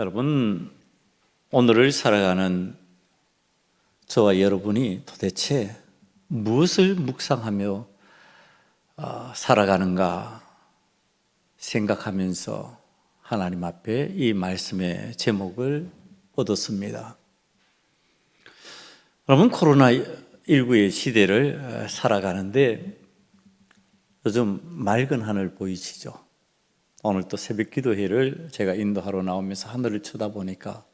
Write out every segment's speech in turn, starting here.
여러분, 오늘을 살아가는 저와 여러분이 도대체 무엇을 묵상하며 살아가는가 생각하면서 하나님 앞에 이 말씀의 제목을 얻었습니다. 여러분, 코로나19의 시대를 살아가는데 요즘 맑은 하늘 보이시죠? 오늘 또 새벽 기도회를 제가 인도하러 나오면서 하늘을 쳐다보니까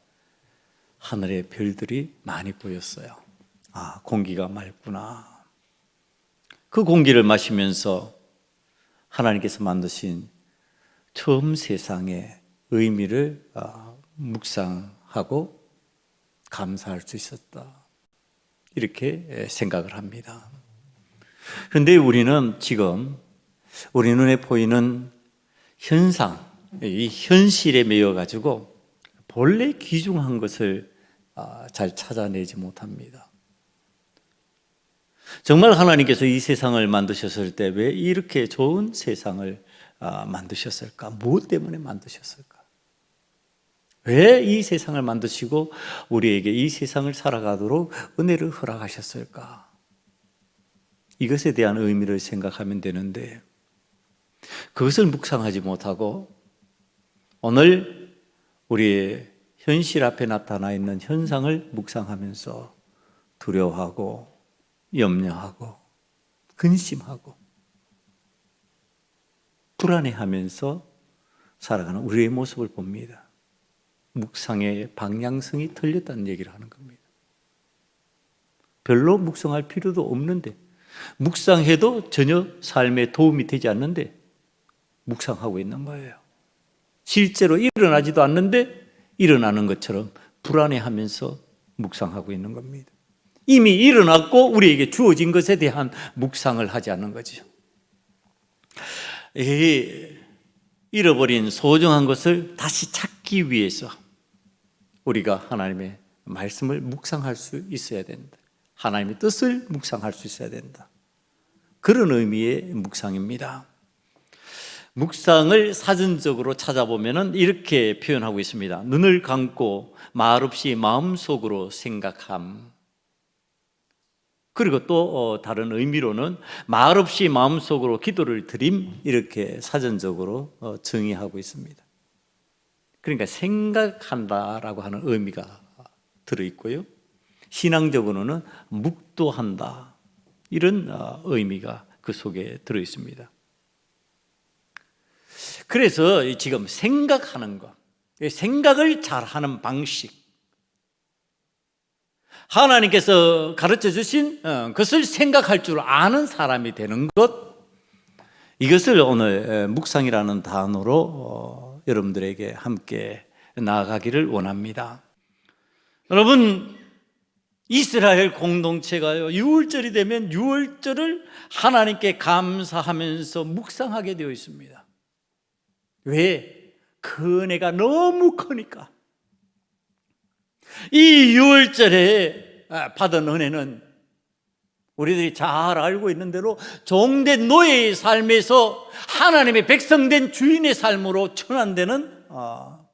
하늘에 별들이 많이 보였어요. 아, 공기가 맑구나. 그 공기를 마시면서 하나님께서 만드신 처음 세상의 의미를 묵상하고 감사할 수 있었다, 이렇게 생각을 합니다. 그런데 우리는 지금 우리 눈에 보이는 현상, 이 현실에 매여가지고 본래 귀중한 것을 잘 찾아내지 못합니다. 정말 하나님께서 이 세상을 만드셨을 때 왜 이렇게 좋은 세상을 만드셨을까? 무엇 때문에 만드셨을까? 왜 이 세상을 만드시고 우리에게 이 세상을 살아가도록 은혜를 허락하셨을까? 이것에 대한 의미를 생각하면 되는데 그것을 묵상하지 못하고 오늘 우리의 현실 앞에 나타나 있는 현상을 묵상하면서 두려워하고 염려하고 근심하고 불안해하면서 살아가는 우리의 모습을 봅니다. 묵상의 방향성이 틀렸다는 얘기를 하는 겁니다. 별로 묵상할 필요도 없는데, 묵상해도 전혀 삶에 도움이 되지 않는데 묵상하고 있는 거예요. 실제로 일어나지도 않는데 일어나는 것처럼 불안해하면서 묵상하고 있는 겁니다. 이미 일어났고 우리에게 주어진 것에 대한 묵상을 하지 않는 거죠. 잃어버린 소중한 것을 다시 찾기 위해서 우리가 하나님의 말씀을 묵상할 수 있어야 된다. 하나님의 뜻을 묵상할 수 있어야 된다. 그런 의미의 묵상입니다. 묵상을 사전적으로 찾아보면 이렇게 표현하고 있습니다. 눈을 감고 말없이 마음속으로 생각함. 그리고 또 다른 의미로는 말없이 마음속으로 기도를 드림, 이렇게 사전적으로 정의하고 있습니다. 그러니까 생각한다라고 하는 의미가 들어있고요, 신앙적으로는 묵도한다, 이런 의미가 그 속에 들어있습니다. 그래서 지금 생각하는 것, 생각을 잘하는 방식, 하나님께서 가르쳐 주신 것을 생각할 줄 아는 사람이 되는 것, 이것을 오늘 묵상이라는 단어로 여러분들에게 함께 나아가기를 원합니다. 여러분, 이스라엘 공동체가요, 유월절이 되면 유월절을 하나님께 감사하면서 묵상하게 되어 있습니다. 왜? 그 은혜가 너무 크니까. 이 유월절에 받은 은혜는 우리들이 잘 알고 있는 대로 종된 노예의 삶에서 하나님의 백성된 주인의 삶으로 전환되는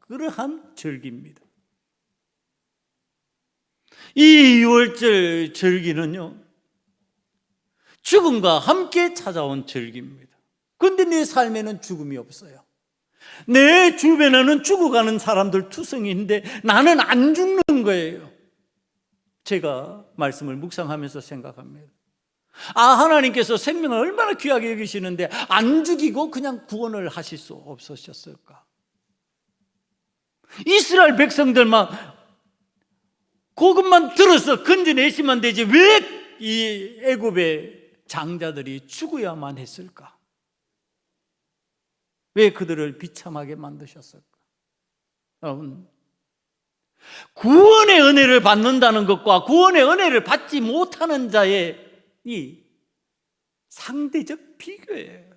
그러한 절기입니다. 이 유월절 절기는요, 죽음과 함께 찾아온 절기입니다. 그런데 내 삶에는 죽음이 없어요. 내 주변에는 죽어가는 사람들 투성이인데 나는 안 죽는 거예요. 제가 말씀을 묵상하면서 생각합니다. 하나님께서 생명을 얼마나 귀하게 여기시는데 안 죽이고 그냥 구원을 하실 수 없으셨을까? 이스라엘 백성들만 그것만 들어서 건져내시면 되지 왜 이 애굽의 장자들이 죽어야만 했을까? 왜 그들을 비참하게 만드셨을까? 여러분, 구원의 은혜를 받는다는 것과 구원의 은혜를 받지 못하는 자의 이 상대적 비교예요.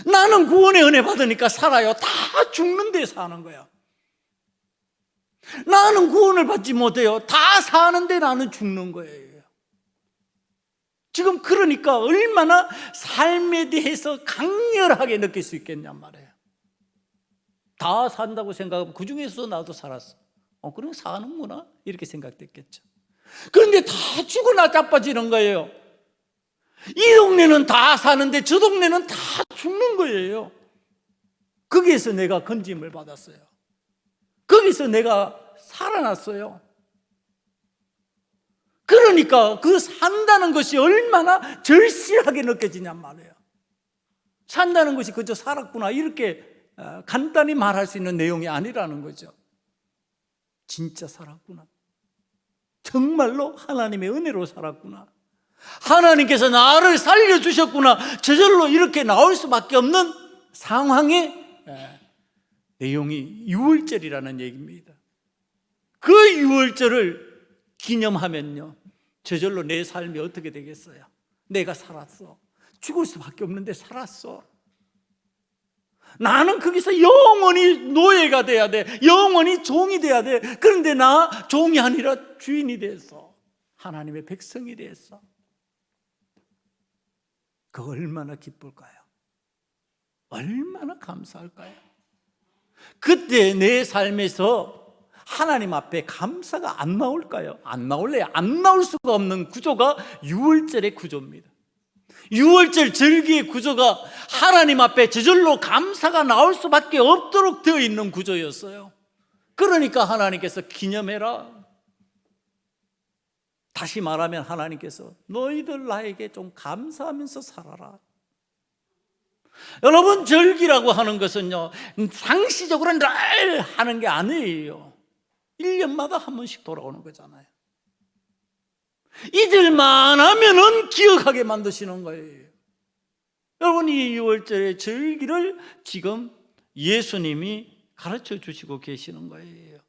나는 구원의 은혜 받으니까 살아요. 다 죽는데 사는 거야. 나는 구원을 받지 못해요. 다 사는데 나는 죽는 거예요. 지금 그러니까 얼마나 삶에 대해서 강렬하게 느낄 수 있겠냔 말이에요. 다 산다고 생각하고 그 중에서도 나도 살았어. 그럼 사는구나 이렇게 생각됐겠죠. 그런데 다 죽어나 자빠지는 거예요. 이 동네는 다 사는데 저 동네는 다 죽는 거예요. 거기에서 내가 건짐을 받았어요. 거기서 내가 살아났어요. 그러니까 그 산다는 것이 얼마나 절실하게 느껴지냔 말이에요. 산다는 것이 그저 살았구나 이렇게 간단히 말할 수 있는 내용이 아니라는 거죠. 진짜 살았구나. 정말로 하나님의 은혜로 살았구나. 하나님께서 나를 살려주셨구나. 저절로 이렇게 나올 수밖에 없는 상황의 내용이 유월절이라는 얘기입니다. 그 유월절을 기념하면요, 저절로 내 삶이 어떻게 되겠어요? 내가 살았어. 죽을 수밖에 없는데 살았어. 나는 거기서 영원히 노예가 돼야 돼. 영원히 종이 돼야 돼. 그런데 나 종이 아니라 주인이 됐어. 하나님의 백성이 됐어. 그 얼마나 기쁠까요? 얼마나 감사할까요? 그때 내 삶에서 하나님 앞에 감사가 안 나올까요? 안 나올래요. 안 나올 수가 없는 구조가 유월절의 구조입니다. 유월절 절기의 구조가 하나님 앞에 저절로 감사가 나올 수밖에 없도록 되어 있는 구조였어요. 그러니까 하나님께서 기념해라. 다시 말하면 하나님께서 너희들 나에게 좀 감사하면서 살아라. 여러분, 절기라고 하는 것은요, 상시적으로 늘 하는 게 아니에요. 1년마다 한 번씩 돌아오는 거잖아요. 잊을만 하면은 기억하게 만드시는 거예요. 여러분, 이 6월절의 절기를 지금 예수님이 가르쳐 주시고 계시는 거예요.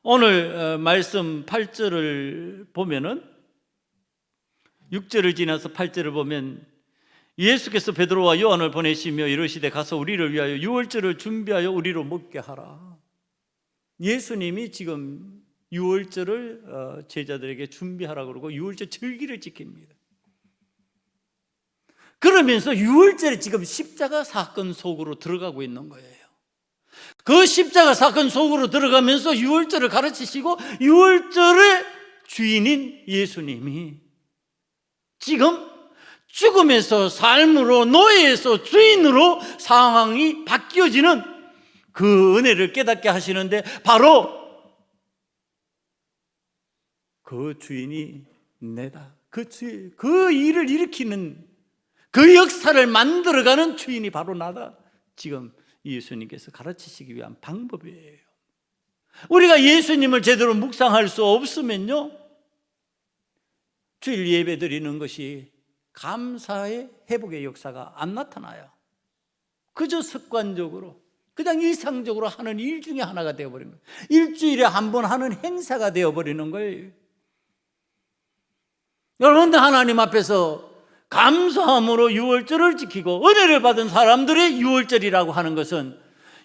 오늘 말씀 8절을 보면은 6절을 지나서 8절을 보면 예수께서 베드로와 요한을 보내시며 이르시되 가서 우리를 위하여 6월절을 준비하여 우리로 먹게 하라. 예수님이 지금 6월절을 제자들에게 준비하라고 그러고 6월절 절기를 지킵니다. 그러면서 6월절에 지금 십자가 사건 속으로 들어가고 있는 거예요. 그 십자가 사건 속으로 들어가면서 6월절을 가르치시고 6월절의 주인인 예수님이 지금 죽음에서 삶으로, 노예에서 주인으로 상황이 바뀌어지는 그 은혜를 깨닫게 하시는데, 바로 그 주인이 내다. 그 일을 일으키는, 그 역사를 만들어가는 주인이 바로 나다. 지금 예수님께서 가르치시기 위한 방법이에요. 우리가 예수님을 제대로 묵상할 수 없으면요, 주일 예배 드리는 것이 감사의 회복의 역사가 안 나타나요. 그저 습관적으로, 그냥 일상적으로 하는 일 중에 하나가 되어버린 거예요. 일주일에 한 번 하는 행사가 되어버리는 거예요. 여러분들, 하나님 앞에서 감사함으로 유월절을 지키고 은혜를 받은 사람들의 유월절이라고 하는 것은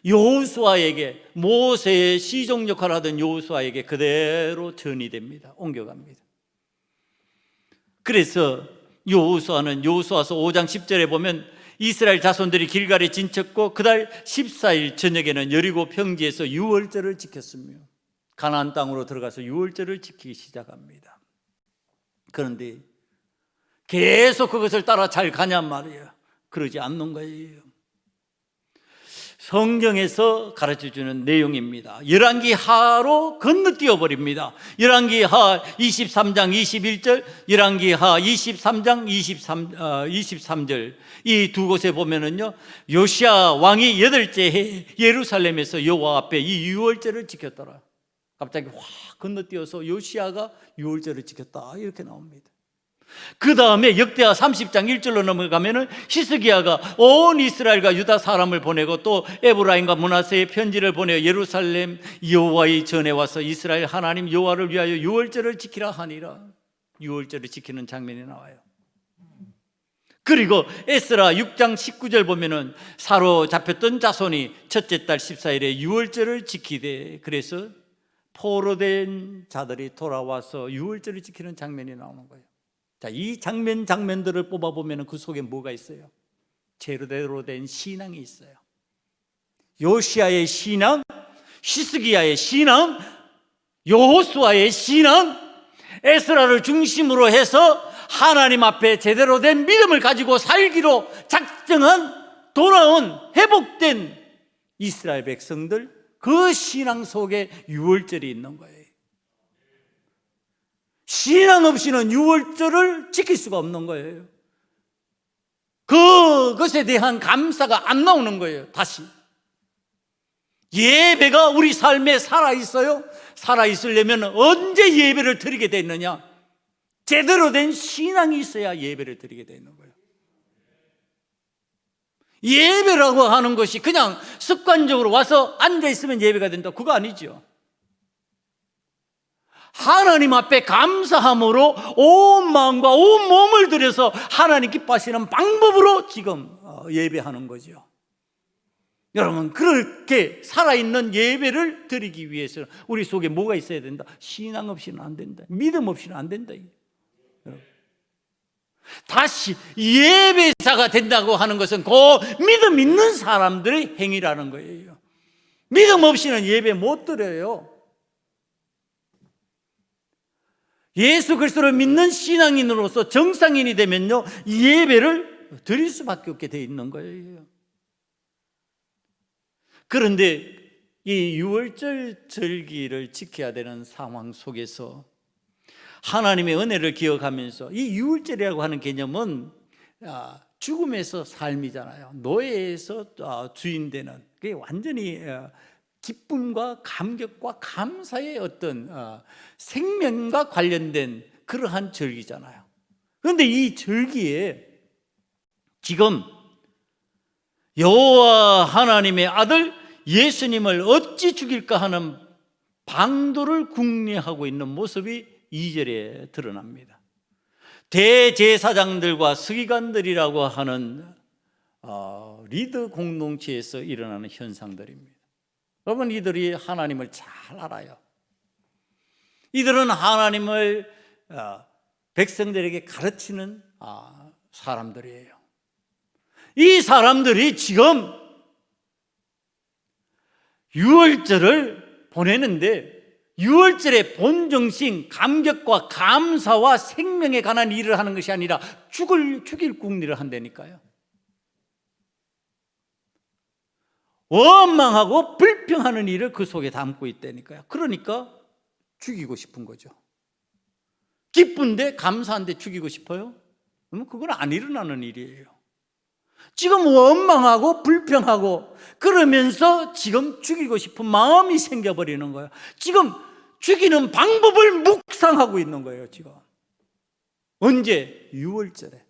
여호수아에게, 모세의 시종 역할을 하던 여호수아에게 그대로 전이됩니다. 옮겨갑니다. 그래서 여호수아는 여호수아서 5장 10절에 보면 이스라엘 자손들이 길갈에 진쳤고 그달 14일 저녁에는 여리고 평지에서 유월절을 지켰으며 가나안 땅으로 들어가서 유월절을 지키기 시작합니다. 그런데 계속 그것을 따라 잘 가냔 말이에요. 그러지 않는 거예요. 성경에서 가르쳐주는 내용입니다. 열왕기 하로 건너뛰어 버립니다. 열왕기 하 23장 21절, 열왕기 하 23장 23절 이 두 곳에 보면은요, 요시야 왕이 8째 해 예루살렘에서 여호와 앞에 이 유월절을 지켰더라. 갑자기 확 건너뛰어서 요시야가 유월절을 지켰다 이렇게 나옵니다. 그 다음에 역대하 30장 1절로 넘어가면은 히스기야가 온 이스라엘과 유다 사람을 보내고 또 에브라임과 므낫세의 편지를 보내 예루살렘 여호와의 전에 와서 이스라엘 하나님 여호와를 위하여 유월절을 지키라 하니라. 유월절을 지키는 장면이 나와요. 그리고 에스라 6장 19절 보면은 사로잡혔던 자손이 첫째 달 14일에 유월절을 지키되, 그래서 포로된 자들이 돌아와서 유월절을 지키는 장면이 나오는 거예요. 자, 이 장면들을 뽑아보면 그 속에 뭐가 있어요? 제대로 된 신앙이 있어요. 요시아의 신앙, 히스기야의 신앙, 여호수아의 신앙, 에스라를 중심으로 해서 하나님 앞에 제대로 된 믿음을 가지고 살기로 작정한, 돌아온, 회복된 이스라엘 백성들, 그 신앙 속에 유월절이 있는 거예요. 신앙 없이는 유월절을 지킬 수가 없는 거예요. 그것에 대한 감사가 안 나오는 거예요. 다시 예배가 우리 삶에 살아있어요. 살아있으려면 언제 예배를 드리게 됐느냐? 제대로 된 신앙이 있어야 예배를 드리게 되는 거예요. 예배라고 하는 것이 그냥 습관적으로 와서 앉아있으면 예배가 된다, 그거 아니죠. 하나님 앞에 감사함으로 온 마음과 온 몸을 들여서 하나님 기뻐하시는 방법으로 지금 예배하는 거죠. 여러분, 그렇게 살아있는 예배를 드리기 위해서는 우리 속에 뭐가 있어야 된다? 신앙 없이는 안 된다. 믿음 없이는 안 된다. 여러분, 다시 예배자가 된다고 하는 것은 그 믿음 있는 사람들의 행위라는 거예요. 믿음 없이는 예배 못 드려요. 예수 그리스도를 믿는 신앙인으로서 정상인이 되면요, 예배를 드릴 수밖에 없게 돼 있는 거예요. 그런데 이 유월절 절기를 지켜야 되는 상황 속에서 하나님의 은혜를 기억하면서, 이 유월절이라고 하는 개념은 죽음에서 삶이잖아요. 노예에서 주인 되는, 그게 완전히 기쁨과 감격과 감사의 어떤 생명과 관련된 그러한 절기잖아요. 그런데 이 절기에 지금 여호와 하나님의 아들 예수님을 어찌 죽일까 하는 방도를 궁리하고 있는 모습이 2절에 드러납니다. 대제사장들과 서기관들이라고 하는 리더 공동체에서 일어나는 현상들입니다. 여러분, 이들이 하나님을 잘 알아요. 이들은 하나님을 백성들에게 가르치는 사람들이에요. 이 사람들이 지금 유월절을 보내는데, 유월절의 본정신, 감격과 감사와 생명에 관한 일을 하는 것이 아니라 죽일 궁리를 한다니까요. 원망하고 불평하는 일을 그 속에 담고 있다니까요. 그러니까 죽이고 싶은 거죠. 기쁜데 감사한데 죽이고 싶어요? 그러면 그건 안 일어나는 일이에요. 지금 원망하고 불평하고 그러면서 지금 죽이고 싶은 마음이 생겨버리는 거예요. 지금 죽이는 방법을 묵상하고 있는 거예요. 지금 언제? 유월절에.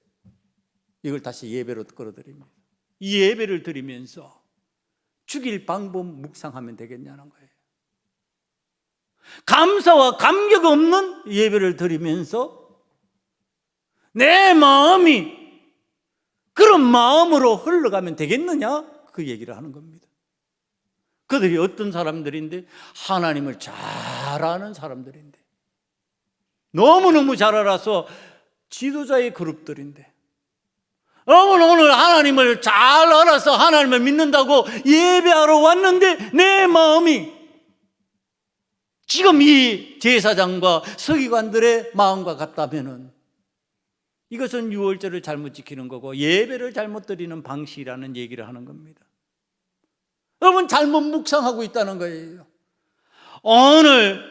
이걸 다시 예배로 끌어들입니다. 이 예배를 드리면서 죽일 방법 묵상하면 되겠냐는 거예요. 감사와 감격 없는 예배를 드리면서 내 마음이 그런 마음으로 흘러가면 되겠느냐? 그 얘기를 하는 겁니다. 그들이 어떤 사람들인데? 하나님을 잘 아는 사람들인데, 너무너무 잘 알아서 지도자의 그룹들인데, 여러분, 오늘 하나님을 잘 알아서 하나님을 믿는다고 예배하러 왔는데 내 마음이 지금 이 제사장과 서기관들의 마음과 같다면은 이것은 유월절을 잘못 지키는 거고 예배를 잘못 드리는 방식이라는 얘기를 하는 겁니다. 여러분, 잘못 묵상하고 있다는 거예요. 오늘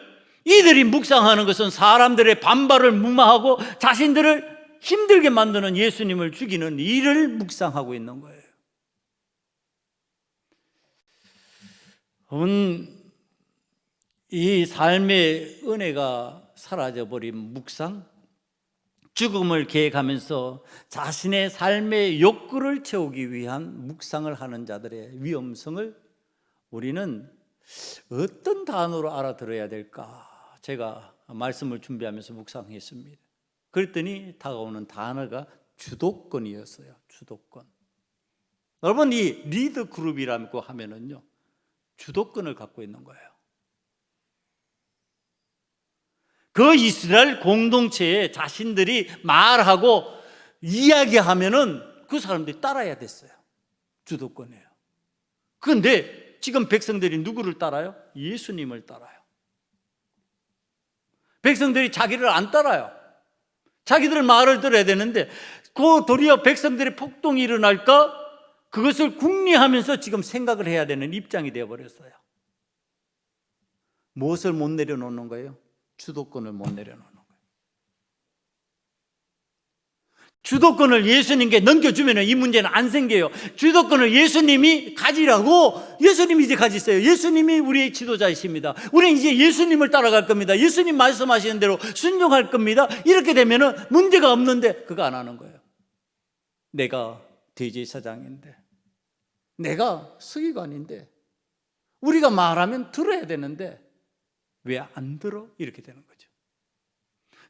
이들이 묵상하는 것은 사람들의 반발을 무마하고 자신들을 힘들게 만드는 예수님을 죽이는 일을 묵상하고 있는 거예요. 이 삶의 은혜가 사라져버린 묵상, 죽음을 계획하면서 자신의 삶의 욕구를 채우기 위한 묵상을 하는 자들의 위험성을 우리는 어떤 단어로 알아들어야 될까? 제가 말씀을 준비하면서 묵상했습니다. 그랬더니 다가오는 단어가 주도권이었어요. 주도권. 여러분, 이 리더 그룹이라고 하면은요, 주도권을 갖고 있는 거예요. 그 이스라엘 공동체에 자신들이 말하고 이야기하면은 그 사람들이 따라야 됐어요. 주도권이에요. 그런데 지금 백성들이 누구를 따라요? 예수님을 따라요. 백성들이 자기를 안 따라요. 자기들 말을 들어야 되는데 그 도리어 백성들의 폭동이 일어날까? 그것을 궁리하면서 지금 생각을 해야 되는 입장이 되어버렸어요. 무엇을 못 내려놓는 거예요? 주도권을 못 내려놓는 거예요. 주도권을 예수님께 넘겨주면 이 문제는 안 생겨요. 주도권을 예수님이 가지라고. 예수님이 이제 가지세요. 예수님이 우리의 지도자이십니다. 우리는 이제 예수님을 따라갈 겁니다. 예수님 말씀하시는 대로 순종할 겁니다. 이렇게 되면 문제가 없는데 그거 안 하는 거예요. 내가 대제사장인데, 내가 서기관인데, 우리가 말하면 들어야 되는데 왜 안 들어? 이렇게 되는 거죠.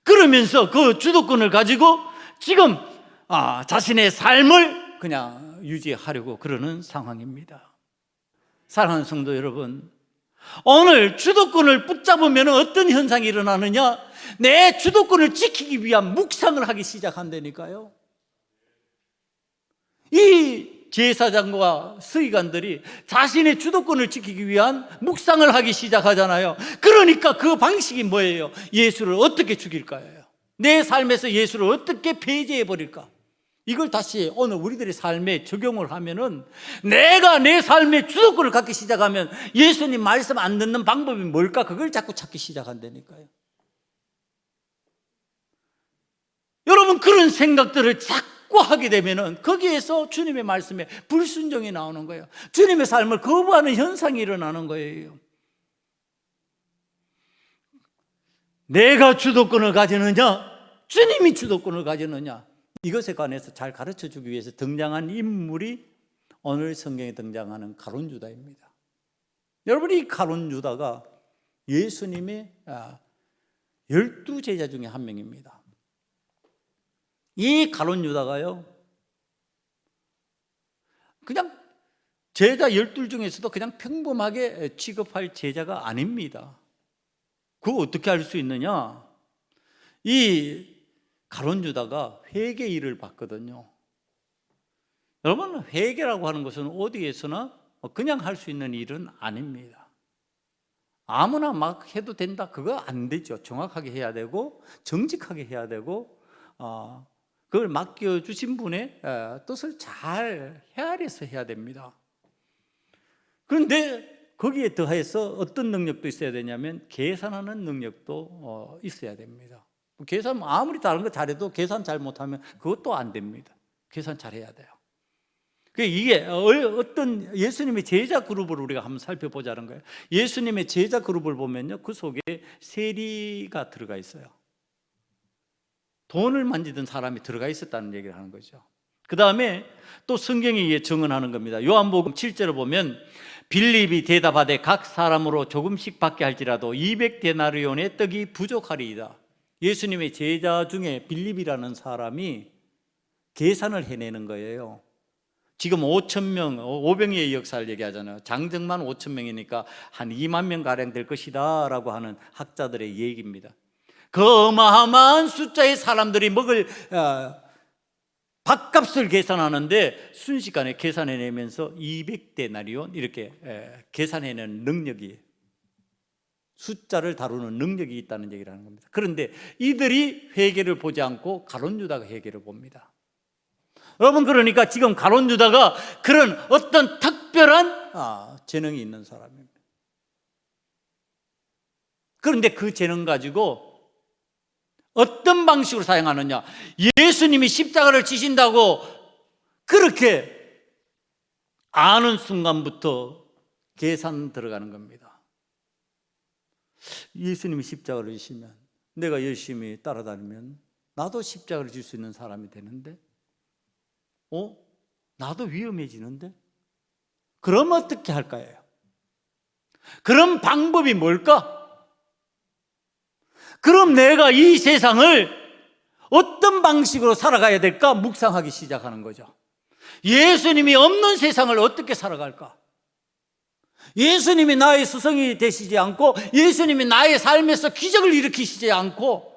그러면서 그 주도권을 가지고 지금 자신의 삶을 그냥 유지하려고 그러는 상황입니다. 사랑하는 성도 여러분, 오늘 주도권을 붙잡으면 어떤 현상이 일어나느냐? 내 주도권을 지키기 위한 묵상을 하기 시작한다니까요. 이 제사장과 서기관들이 자신의 주도권을 지키기 위한 묵상을 하기 시작하잖아요. 그러니까 그 방식이 뭐예요? 예수를 어떻게 죽일까요? 내 삶에서 예수를 어떻게 폐지해 버릴까? 이걸 다시 오늘 우리들의 삶에 적용을 하면은, 내가 내 삶의 주도권을 갖기 시작하면 예수님 말씀 안 듣는 방법이 뭘까? 그걸 자꾸 찾기 시작한다니까요. 여러분, 그런 생각들을 자꾸 하게 되면은 거기에서 주님의 말씀에 불순종이 나오는 거예요. 주님의 삶을 거부하는 현상이 일어나는 거예요. 내가 주도권을 가지느냐, 주님이 주도권을 가지느냐, 이것에 관해서 잘 가르쳐주기 위해서 등장한 인물이 오늘 성경에 등장하는 가룟 유다입니다. 여러분, 이 가룟 유다가 예수님의 12 제자 중에 한 명입니다. 이 가룟 유다가요, 그냥 제자 12 중에서도 그냥 평범하게 취급할 제자가 아닙니다. 그거 어떻게 알 수 있느냐? 이 가룟 유다가 회개 일을 받거든요. 여러분, 회개라고 하는 것은 어디에서나 그냥 할 수 있는 일은 아닙니다. 아무나 막 해도 된다, 그거 안 되죠. 정확하게 해야 되고 정직하게 해야 되고 그걸 맡겨주신 분의 뜻을 잘 헤아려서 해야 됩니다. 그런데 거기에 더해서 어떤 능력도 있어야 되냐면 계산하는 능력도 있어야 됩니다. 계산 아무리 다른 거 잘해도 계산 잘 못하면 그것도 안 됩니다. 계산 잘해야 돼요. 이게 어떤 예수님의 제자 그룹을 우리가 한번 살펴보자는 거예요. 예수님의 제자 그룹을 보면요, 그 속에 세리가 들어가 있어요. 돈을 만지던 사람이 들어가 있었다는 얘기를 하는 거죠. 그 다음에 또 성경이 증언하는 겁니다. 요한복음 7절을 보면 빌립이 대답하되 각 사람으로 조금씩 받게 할지라도 200데나리온의 떡이 부족하리이다. 예수님의 제자 중에 빌립이라는 사람이 계산을 해내는 거예요. 지금 5,000명, 500여의 역사를 얘기하잖아요. 장정만 5,000명이니까 한 2만 명 가량 될 것이다 라고 하는 학자들의 얘기입니다. 그 어마어마한 숫자의 사람들이 먹을 밥값을 계산하는데 순식간에 계산해내면서 200데나리온 이렇게 계산해내는 능력이, 숫자를 다루는 능력이 있다는 얘기를 하는 겁니다. 그런데 이들이 회개를 보지 않고 가룟 유다가 회개를 봅니다. 여러분, 그러니까 지금 가룟 유다가 그런 어떤 특별한 재능이 있는 사람입니다. 그런데 그 재능 가지고 어떤 방식으로 사용하느냐, 예수님이 십자가를 지신다고 그렇게 아는 순간부터 계산 들어가는 겁니다. 예수님이 십자가를 지시면 내가 열심히 따라다니면 나도 십자가를 질 수 있는 사람이 되는데, 나도 위험해지는데, 그럼 어떻게 할까요? 그런 방법이 뭘까? 그럼 내가 이 세상을 어떤 방식으로 살아가야 될까? 묵상하기 시작하는 거죠. 예수님이 없는 세상을 어떻게 살아갈까? 예수님이 나의 스승이 되시지 않고, 예수님이 나의 삶에서 기적을 일으키시지 않고,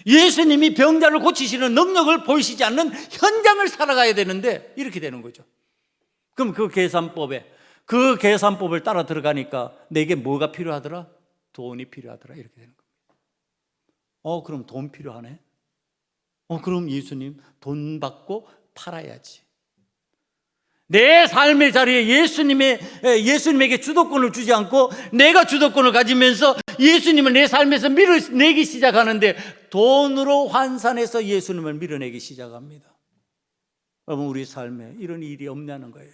예수님이 병자를 고치시는 능력을 보이시지 않는 현장을 살아가야 되는데 이렇게 되는 거죠. 그럼 그 계산법에 그 계산법을 따라 들어가니까 내게 뭐가 필요하더라? 돈이 필요하더라. 이렇게 되는 겁니다. 그럼 돈 필요하네. 그럼 예수님 돈 받고 팔아야지. 내 삶의 자리에 예수님에게 주도권을 주지 않고 내가 주도권을 가지면서 예수님을 내 삶에서 밀어내기 시작하는데 돈으로 환산해서 예수님을 밀어내기 시작합니다. 여러분, 우리 삶에 이런 일이 없냐는 거예요.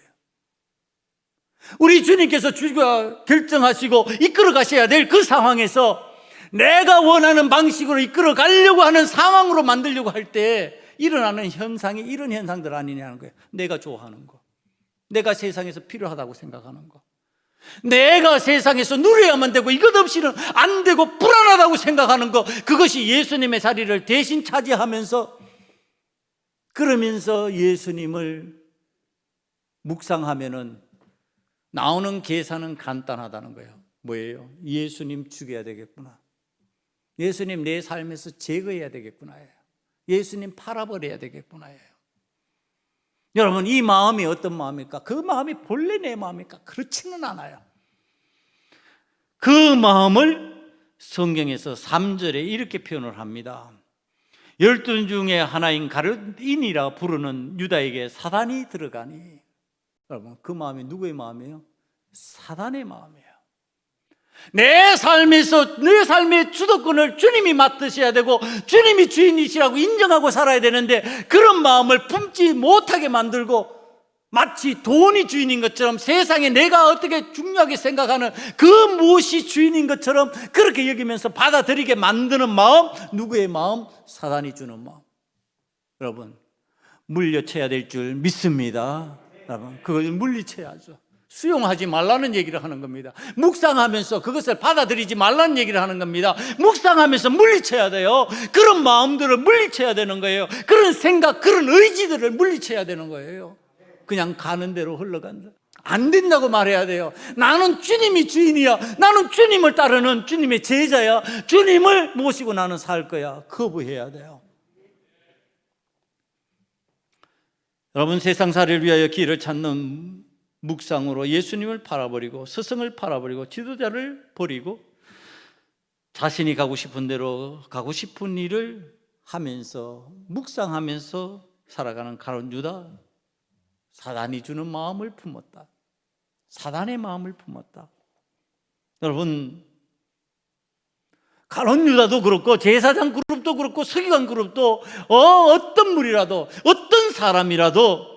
우리 주님께서 결정하시고 이끌어 가셔야 될 그 상황에서 내가 원하는 방식으로 이끌어 가려고 하는 상황으로 만들려고 할 때 일어나는 현상이 이런 현상들 아니냐는 거예요. 내가 좋아하는 거, 내가 세상에서 필요하다고 생각하는 거, 내가 세상에서 누려야만 되고 이것 없이는 안 되고 불안하다고 생각하는 거, 그것이 예수님의 자리를 대신 차지하면서, 그러면서 예수님을 묵상하면은 나오는 계산은 간단하다는 거예요. 뭐예요? 예수님 죽여야 되겠구나, 예수님 내 삶에서 제거해야 되겠구나예요. 예수님 팔아버려야 되겠구나예요. 여러분, 이 마음이 어떤 마음일까? 그 마음이 본래 내 마음일까? 그렇지는 않아요. 그 마음을 성경에서 3절에 이렇게 표현을 합니다. 12 중에 하나인 가룟인이라 부르는 유다에게 사단이 들어가니. 여러분, 그 마음이 누구의 마음이에요? 사단의 마음이에요. 내 삶의 주도권을 주님이 맡으셔야 되고 주님이 주인이시라고 인정하고 살아야 되는데, 그런 마음을 품지 못하게 만들고 마치 돈이 주인인 것처럼, 세상에 내가 어떻게 중요하게 생각하는 그 무엇이 주인인 것처럼 그렇게 여기면서 받아들이게 만드는 마음, 누구의 마음? 사단이 주는 마음. 여러분, 물리쳐야 될 줄 믿습니다. 여러분, 그걸 물리쳐야죠. 수용하지 말라는 얘기를 하는 겁니다. 묵상하면서 그것을 받아들이지 말라는 얘기를 하는 겁니다. 묵상하면서 물리쳐야 돼요. 그런 마음들을 물리쳐야 되는 거예요. 그런 생각, 그런 의지들을 물리쳐야 되는 거예요. 그냥 가는 대로 흘러간다, 안 된다고 말해야 돼요. 나는 주님이 주인이야, 나는 주님을 따르는 주님의 제자야, 주님을 모시고 나는 살 거야, 거부해야 돼요. 여러분, 세상살이를 위하여 길을 찾는 묵상으로 예수님을 팔아버리고 스승을 팔아버리고 지도자를 버리고 자신이 가고 싶은 대로 가고 싶은 일을 하면서 묵상하면서 살아가는 가룟 유다, 사단이 주는 마음을 품었다. 사단의 마음을 품었다. 여러분, 가룟 유다도 그렇고 제사장 그룹도 그렇고 서기관 그룹도 어떤 무리라도 어떤 사람이라도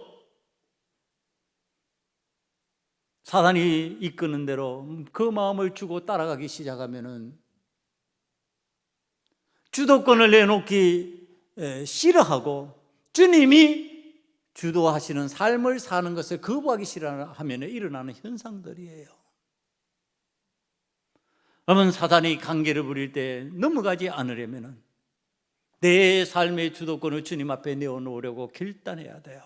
사단이 이끄는 대로 그 마음을 주고 따라가기 시작하면은 주도권을 내놓기 싫어하고 주님이 주도하시는 삶을 사는 것을 거부하기 싫어하면 일어나는 현상들이에요. 여러분, 사단이 관계를 부릴 때 넘어가지 않으려면 내 삶의 주도권을 주님 앞에 내어놓으려고 결단해야 돼요.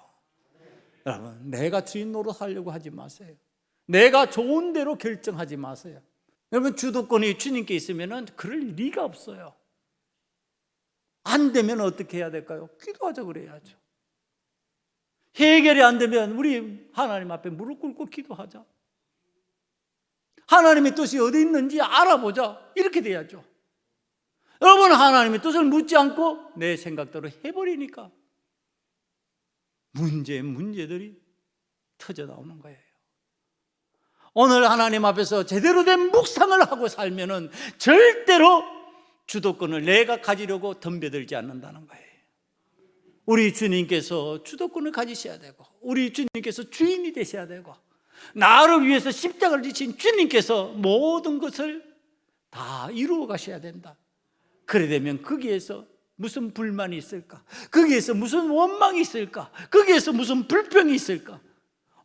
여러분, 내가 주인 노릇하려고 하지 마세요. 내가 좋은 대로 결정하지 마세요. 여러분, 주도권이 주님께 있으면 그럴 리가 없어요. 안 되면 어떻게 해야 될까요? 기도하자 그래야죠. 해결이 안 되면 우리 하나님 앞에 무릎 꿇고 기도하자. 하나님의 뜻이 어디 있는지 알아보자. 이렇게 돼야죠. 여러분, 하나님의 뜻을 묻지 않고 내 생각대로 해버리니까 문제들이 터져 나오는 거예요. 오늘 하나님 앞에서 제대로 된 묵상을 하고 살면은 절대로 주도권을 내가 가지려고 덤벼들지 않는다는 거예요. 우리 주님께서 주도권을 가지셔야 되고, 우리 주님께서 주인이 되셔야 되고, 나를 위해서 십자가를 지신 주님께서 모든 것을 다 이루어 가셔야 된다. 그래 되면 거기에서 무슨 불만이 있을까? 거기에서 무슨 원망이 있을까? 거기에서 무슨 불평이 있을까?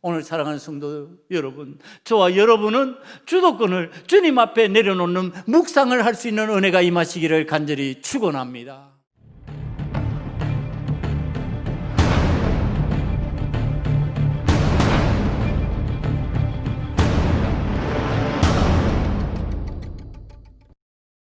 오늘 사랑하는 성도 여러분, 저와 여러분은 주도권을 주님 앞에 내려놓는 묵상을 할 수 있는 은혜가 임하시기를 간절히 축원합니다.